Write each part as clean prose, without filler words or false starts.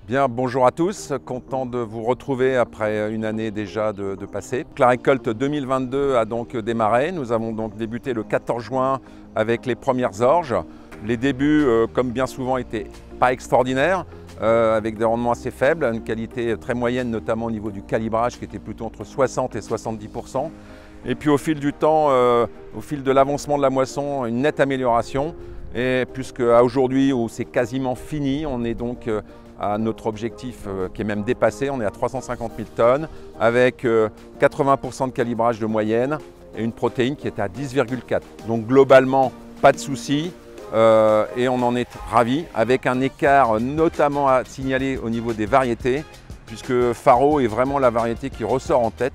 Bien, bonjour à tous, content de vous retrouver après une année déjà de passé. La récolte 2022 a donc démarré. Nous avons donc débuté le 14 juin avec les premières orges. Les débuts, comme bien souvent, n'étaient pas extraordinaires, avec des rendements assez faibles, une qualité très moyenne, notamment au niveau du calibrage qui était plutôt entre 60 et 70%. Et puis au fil du temps, au fil de l'avancement de la moisson, une nette amélioration. Et puisque à aujourd'hui où c'est quasiment fini, on est donc à notre objectif qui est même dépassé, on est à 350 000 tonnes avec 80% de calibrage de moyenne et une protéine qui est à 10,4. Donc globalement, pas de soucis et on en est ravis avec un écart notamment à signaler au niveau des variétés puisque Faro est vraiment la variété qui ressort en tête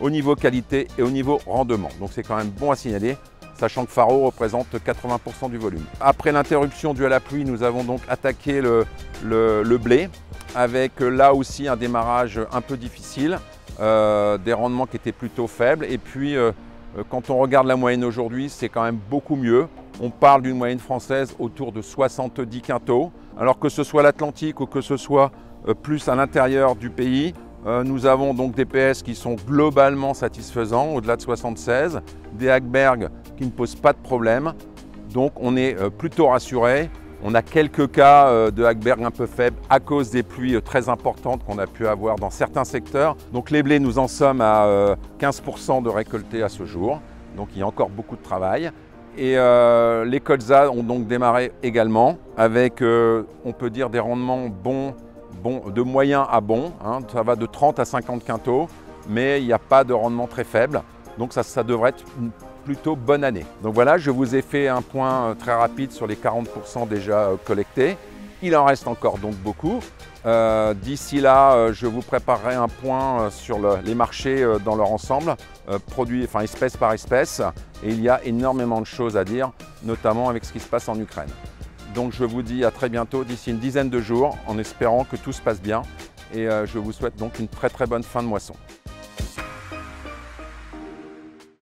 au niveau qualité et au niveau rendement. Donc c'est quand même bon à signaler, sachant que Faro représente 80% du volume. Après l'interruption due à la pluie, nous avons donc attaqué le blé, avec là aussi un démarrage un peu difficile, des rendements qui étaient plutôt faibles. Et puis, quand on regarde la moyenne aujourd'hui, c'est quand même beaucoup mieux. On parle d'une moyenne française autour de 70 quintaux, alors que ce soit l'Atlantique ou que ce soit plus à l'intérieur du pays, nous avons donc des PS qui sont globalement satisfaisants, au-delà de 76, des Hackberg qui ne posent pas de problème, donc on est plutôt rassuré. On a quelques cas de Hackberg un peu faibles à cause des pluies très importantes qu'on a pu avoir dans certains secteurs. Donc les blés, nous en sommes à 15% de récoltés à ce jour, donc il y a encore beaucoup de travail. Et les colzas ont donc démarré également avec, on peut dire, des rendements bons, de moyen à bon, hein, ça va de 30 à 50 quintaux, mais il n'y a pas de rendement très faible, donc ça devrait être une plutôt bonne année. Donc voilà, je vous ai fait un point très rapide sur les 40% déjà collectés. Il en reste encore donc beaucoup. D'ici là, je vous préparerai un point sur les marchés dans leur ensemble, espèce par espèce, et il y a énormément de choses à dire, notamment avec ce qui se passe en Ukraine. Donc je vous dis à très bientôt, d'ici une dizaine de jours, en espérant que tout se passe bien. Et je vous souhaite donc une très bonne fin de moisson.